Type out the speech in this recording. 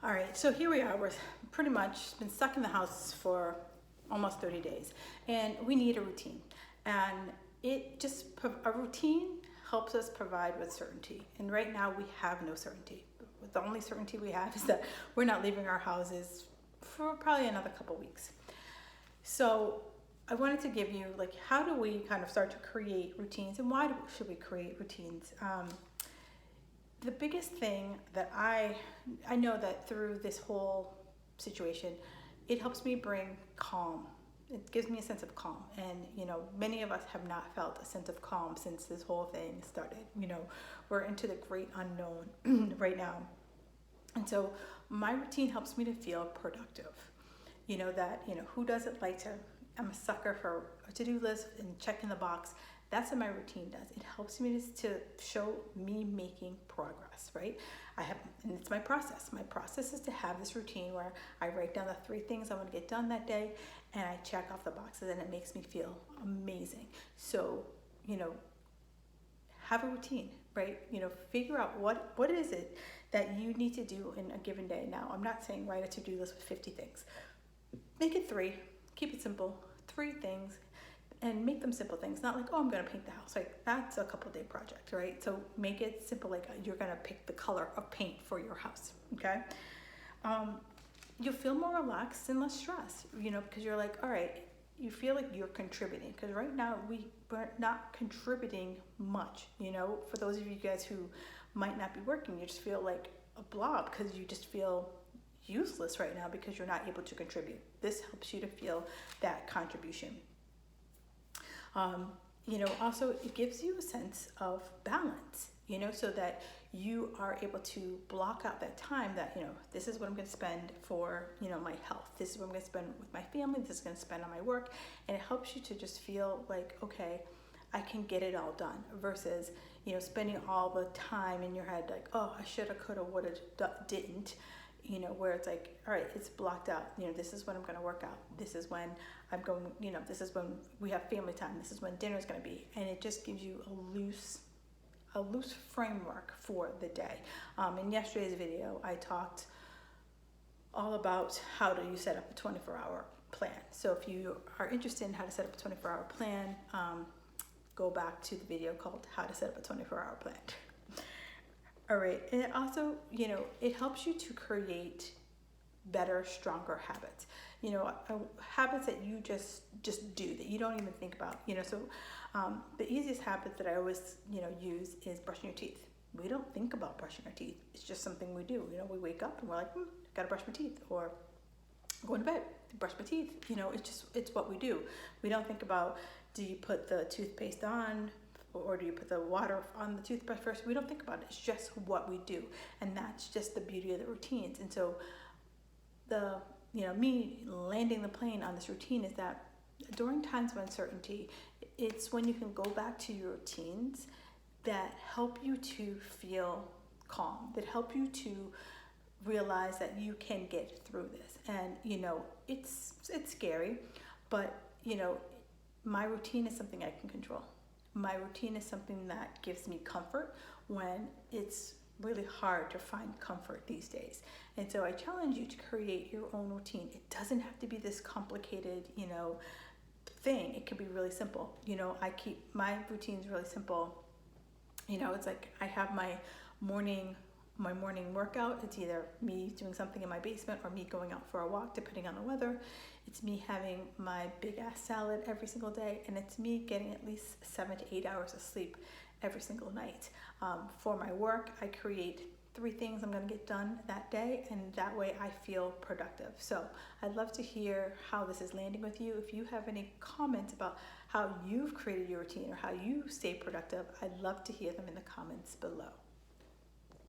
All right, so here we are. We're pretty much been stuck in the house for almost 30 days, and we need a routine. And a routine helps us provide with certainty. And right now we have no certainty. The only certainty we have is that we're not leaving our houses for probably another couple weeks. So I wanted to give you, like, how do we kind of start to create routines, and why should we create routines? The biggest thing that I know that through this whole situation, it helps me bring calm. It gives me a sense of calm. And, many of us have not felt a sense of calm since this whole thing started. We're into the great unknown right now. And so my routine helps me to feel productive. Who doesn't like to, I'm a sucker for a to-do list and checking the box. That's what my routine does. It helps me to show me making progress, right? And it's my process. My process is to have this routine where I write down the 3 things I want to get done that day, and I check off the boxes, and it makes me feel amazing. So, have a routine, right? Figure out what is it that you need to do in a given day. Now, I'm not saying write a to-do list with 50 things. Make it 3. Keep it simple. 3 things. And make them simple things, not like, oh, I'm going to paint the house. Like, that's a couple day project, right? So make it simple, like you're going to pick the color of paint for your house, okay? You'll feel more relaxed and less stressed, because you're like, all right, you feel like you're contributing. Because right now, we're not contributing much, For those of you guys who might not be working, you just feel like a blob because you just feel useless right now because you're not able to contribute. This helps you to feel that contribution. Also it gives you a sense of balance, so that you are able to block out that time that, this is what I'm going to spend for, my health. This is what I'm going to spend with my family. This is going to spend on my work. And it helps you to just feel like, okay, I can get it all done versus, spending all the time in your head, like, oh, I shoulda, coulda, woulda, didn't. Where it's like, all right, it's blocked out. This is when I'm going to work out. This is when I'm going, this is when we have family time. This is when dinner is going to be. And it just gives you a loose framework for the day. In yesterday's video, I talked all about how do you set up a 24-hour plan. So if you are interested in how to set up a 24-hour plan, go back to the video called How to Set Up a 24-Hour Plan. All right, and it also, it helps you to create better, stronger habits. Habits that you just do, that you don't even think about. So the easiest habit that I always, use is brushing your teeth. We don't think about brushing our teeth. It's just something we do. We wake up and we're like, gotta brush my teeth, or going to bed, brush my teeth. It's what we do. We don't think about, do you put the toothpaste on, or do you put the water on the toothbrush first? We don't think about it. It's just what we do. And that's just the beauty of the routines. And so me landing the plane on this routine is that during times of uncertainty, it's when you can go back to your routines that help you to feel calm, that help you to realize that you can get through this. And, it's scary, but, my routine is something I can control. My routine is something that gives me comfort when it's really hard to find comfort these days. And so I challenge you to create your own routine. It doesn't have to be this complicated, thing. It could be really simple. I keep my routines really simple. It's like I have my morning workout. It's either me doing something in my basement or me going out for a walk, depending on the weather. It's me having my big ass salad every single day, and it's me getting at least 7 to 8 hours of sleep every single night. For my work, I create 3 things I'm going to get done that day, and that way I feel productive. So I'd love to hear how this is landing with you. If you have any comments about how you've created your routine or how you stay productive, I'd love to hear them in the comments below.